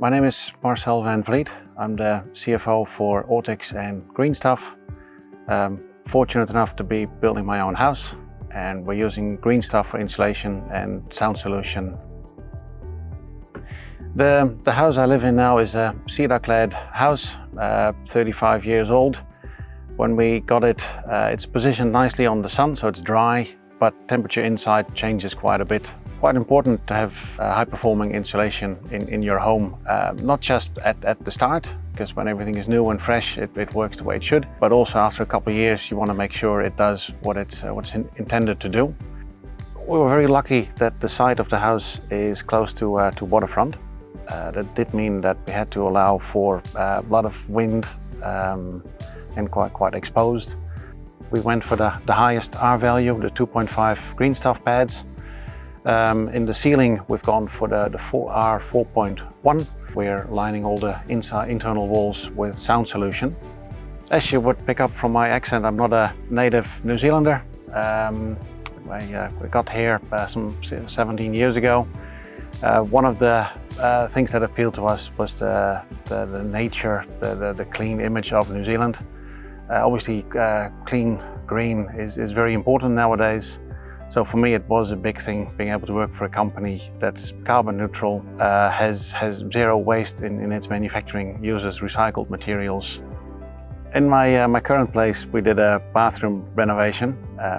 My name is Marcel van Vliet. I'm the CFO for Ortex and GreenStuf. Fortunate enough to be building my own house, and we're using GreenStuf for insulation and sound solution. The house I live in now is a cedar-clad house, 35 years old. When we got it, it's positioned nicely on the sun, so it's dry, but temperature inside changes quite a bit. Quite important to have high-performing insulation in your home, not just at the start, because when everything is new and fresh, it works the way it should, but also after a couple of years, you want to make sure it does what it's intended to do. We were very lucky that the site of the house is close to waterfront. That did mean that we had to allow for a lot of wind and quite exposed. We went for the highest R value, the 2.5 GreenStuf pads. In the ceiling, we've gone for the 4R 4.1. We're lining all the internal walls with sound solution. As you would pick up from my accent, I'm not a native New Zealander. We got here some 17 years ago. One of the things that appealed to us was the nature, the clean image of New Zealand. Obviously, clean green is very important nowadays. So for me, it was a big thing being able to work for a company that's carbon neutral, has zero waste in its manufacturing, uses recycled materials. In my current place, we did a bathroom renovation.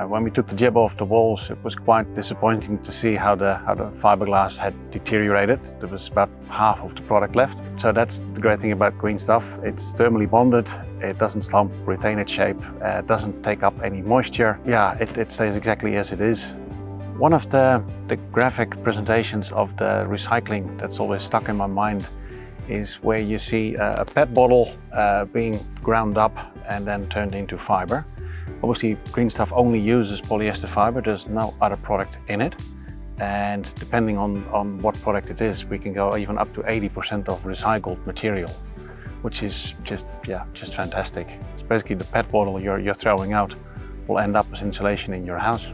When we took the jib off the walls, it was quite disappointing to see how the fiberglass had deteriorated. There was about half of the product left. So that's the great thing about GreenStuf. It's thermally bonded, it doesn't slump, retain its shape, it doesn't take up any moisture. Yeah, it stays exactly as it is. One of the graphic presentations of the recycling that's always stuck in my mind is where you see a PET bottle being ground up and then turned into fiber. Obviously, GreenStuf only uses polyester fiber. There's no other product in it. And depending on what product it is, we can go even up to 80% of recycled material, which is just fantastic. It's basically the PET bottle you're throwing out will end up as insulation in your house.